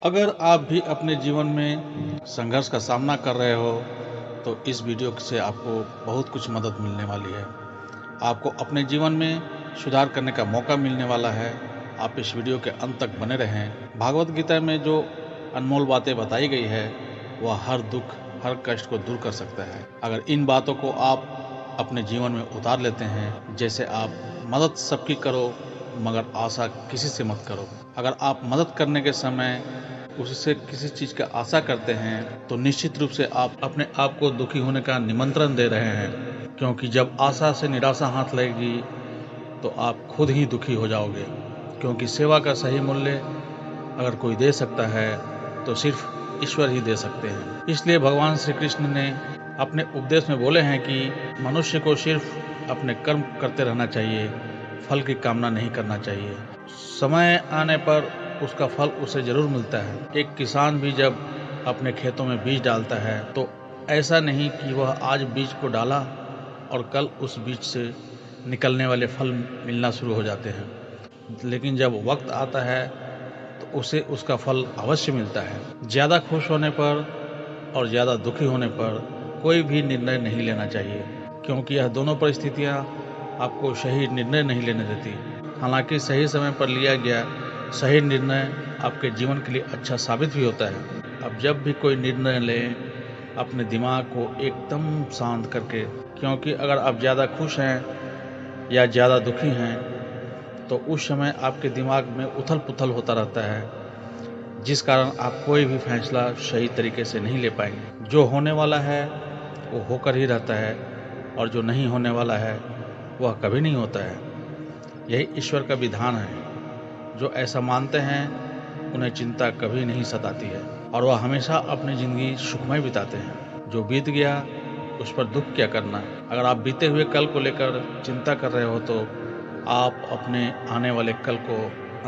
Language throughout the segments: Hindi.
अगर आप भी अपने जीवन में संघर्ष का सामना कर रहे हो तो इस वीडियो से आपको बहुत कुछ मदद मिलने वाली है। आपको अपने जीवन में सुधार करने का मौका मिलने वाला है। आप इस वीडियो के अंत तक बने रहें। भागवत गीता में जो अनमोल बातें बताई गई है वह हर दुख हर कष्ट को दूर कर सकता है। अगर इन बातों को आप अपने जीवन में उतार लेते हैं, जैसे आप मदद सबकी करो मगर आशा किसी से मत करो। अगर आप मदद करने के समय उससे किसी चीज़ का आशा करते हैं तो निश्चित रूप से आप अपने आप को दुखी होने का निमंत्रण दे रहे हैं, क्योंकि जब आशा से निराशा हाथ लगेगी तो आप खुद ही दुखी हो जाओगे। क्योंकि सेवा का सही मूल्य अगर कोई दे सकता है तो सिर्फ ईश्वर ही दे सकते हैं। इसलिए भगवान श्री कृष्ण ने अपने उपदेश में बोले हैं कि मनुष्य को सिर्फ अपने कर्म करते रहना चाहिए, फल की कामना नहीं करना चाहिए। समय आने पर उसका फल उसे जरूर मिलता है। एक किसान भी जब अपने खेतों में बीज डालता है तो ऐसा नहीं कि वह आज बीज को डाला और कल उस बीज से निकलने वाले फल मिलना शुरू हो जाते हैं, लेकिन जब वक्त आता है तो उसे उसका फल अवश्य मिलता है। ज़्यादा खुश होने पर और ज़्यादा दुखी होने पर कोई भी निर्णय नहीं लेना चाहिए, क्योंकि यह दोनों परिस्थितियाँ आपको सही निर्णय नहीं लेने देती। हालांकि सही समय पर लिया गया सही निर्णय आपके जीवन के लिए अच्छा साबित भी होता है। अब जब भी कोई निर्णय लें अपने दिमाग को एकदम शांत करके, क्योंकि अगर आप ज़्यादा खुश हैं या ज़्यादा दुखी हैं तो उस समय आपके दिमाग में उथल पुथल होता रहता है, जिस कारण आप कोई भी फैसला सही तरीके से नहीं ले पाएंगे। जो होने वाला है वो होकर ही रहता है और जो नहीं होने वाला है वह कभी नहीं होता है। यही ईश्वर का विधान है। जो ऐसा मानते हैं उन्हें चिंता कभी नहीं सताती है और वह हमेशा अपनी ज़िंदगी सुखमय बिताते हैं। जो बीत गया उस पर दुख क्या करना। अगर आप बीते हुए कल को लेकर चिंता कर रहे हो तो आप अपने आने वाले कल को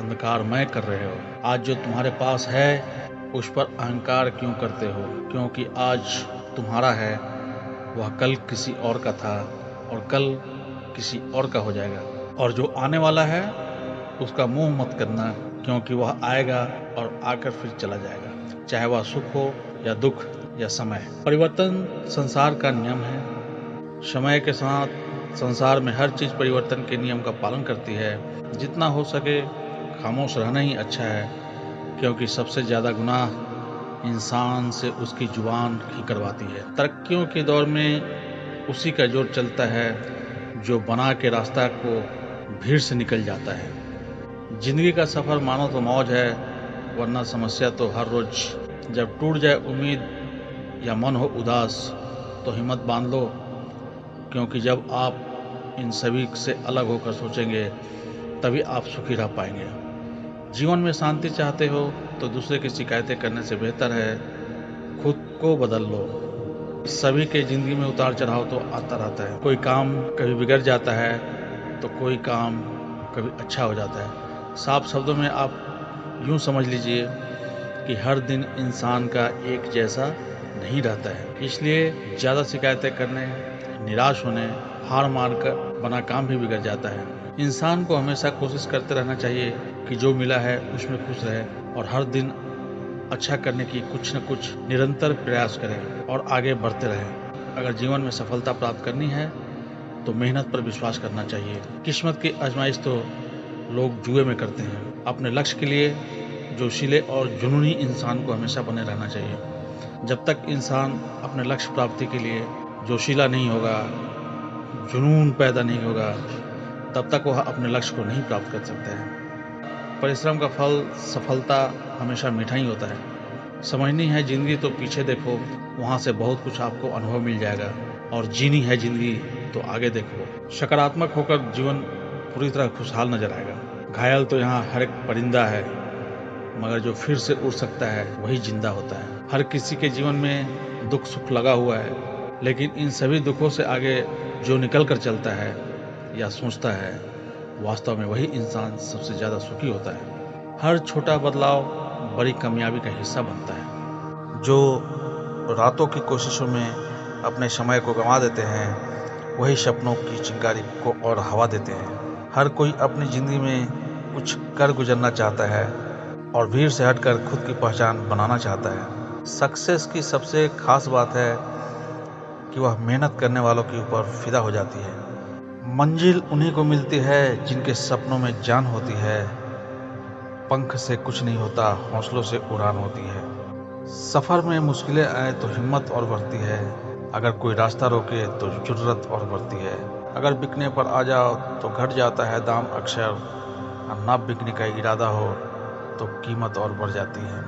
अंधकारमय कर रहे हो। आज जो तुम्हारे पास है उस पर अहंकार क्यों करते हो, क्योंकि आज तुम्हारा है वह कल किसी और का था और कल किसी और का हो जाएगा। और जो आने वाला है उसका मुंह मत करना, क्योंकि वह आएगा और आकर फिर चला जाएगा, चाहे वह सुख हो या दुख या समय। परिवर्तन संसार का नियम है। समय के साथ संसार में हर चीज़ परिवर्तन के नियम का पालन करती है। जितना हो सके खामोश रहना ही अच्छा है, क्योंकि सबसे ज़्यादा गुनाह इंसान से उसकी जुबान ही करवाती है। तरक्कियों के दौर में उसी का जोर चलता है जो बना के रास्ता को भीड़ से निकल जाता है। जिंदगी का सफ़र मानो तो मौज है, वरना समस्या तो हर रोज। जब टूट जाए उम्मीद या मन हो उदास तो हिम्मत बांध लो, क्योंकि जब आप इन सभी से अलग होकर सोचेंगे तभी आप सुखी रह पाएंगे। जीवन में शांति चाहते हो तो दूसरे की शिकायतें करने से बेहतर है खुद को बदल लो। सभी के ज़िंदगी में उतार चढ़ाव तो आता रहता है। कोई काम कभी बिगड़ जाता है तो कोई काम कभी अच्छा हो जाता है। साफ शब्दों में आप यूँ समझ लीजिए कि हर दिन इंसान का एक जैसा नहीं रहता है। इसलिए ज़्यादा शिकायतें करने, निराश होने, हार मान कर बना काम भी बिगड़ जाता है। इंसान को हमेशा कोशिश करते रहना चाहिए कि जो मिला है उसमें खुश रहे और हर दिन अच्छा करने की कुछ न कुछ निरंतर प्रयास करें और आगे बढ़ते रहें। अगर जीवन में सफलता प्राप्त करनी है तो मेहनत पर विश्वास करना चाहिए। किस्मत की आजमाइश तो लोग जुए में करते हैं। अपने लक्ष्य के लिए जोशीले और जुनूनी इंसान को हमेशा बने रहना चाहिए। जब तक इंसान अपने लक्ष्य प्राप्ति के लिए जोशीला नहीं होगा, जुनून पैदा नहीं होगा, तब तक वह अपने लक्ष्य को नहीं प्राप्त कर सकता है। परिश्रम का फल सफलता हमेशा मीठा ही होता है। समझनी है जिंदगी तो पीछे देखो, वहाँ से बहुत कुछ आपको अनुभव मिल जाएगा। और जीनी है जिंदगी तो आगे देखो। सकारात्मक होकर जीवन पूरी तरह खुशहाल नजर आएगा। घायल तो यहाँ हर एक परिंदा है, मगर जो फिर से उड़ सकता है वही जिंदा होता है। हर किसी के जीवन में दुख सुख लगा हुआ है, लेकिन इन सभी दुखों से आगे जो निकल कर चलता है या सोचता है, वास्तव में वही इंसान सबसे ज़्यादा सुखी होता है। हर छोटा बदलाव बड़ी कामयाबी का हिस्सा बनता है। जो रातों की कोशिशों में अपने समय को गंवा देते हैं, वही सपनों की चिंगारी को और हवा देते हैं। हर कोई अपनी ज़िंदगी में कुछ कर गुजरना चाहता है, और भीड़ से हटकर खुद की पहचान बनाना चाहता है। सक्सेस की सबसे खास बात है कि वह मेहनत करने वालों के ऊपर फिदा हो जाती है। मंजिल उन्हीं को मिलती है जिनके सपनों में जान होती है। पंख से कुछ नहीं होता, हौसलों से उड़ान होती है। सफर में मुश्किलें आए तो हिम्मत और बढ़ती है। अगर कोई रास्ता रोके तो जुर्रत और बढ़ती है। अगर बिकने पर आ जाओ तो घट जाता है दाम अक्सर, और ना बिकने का इरादा हो तो कीमत और बढ़ जाती है।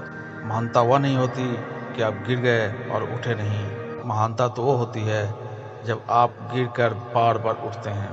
महानता वह नहीं होती कि आप गिर गए और उठे नहीं। महानता तो वो होती है जब आप गिर कर बार बार उठते हैं।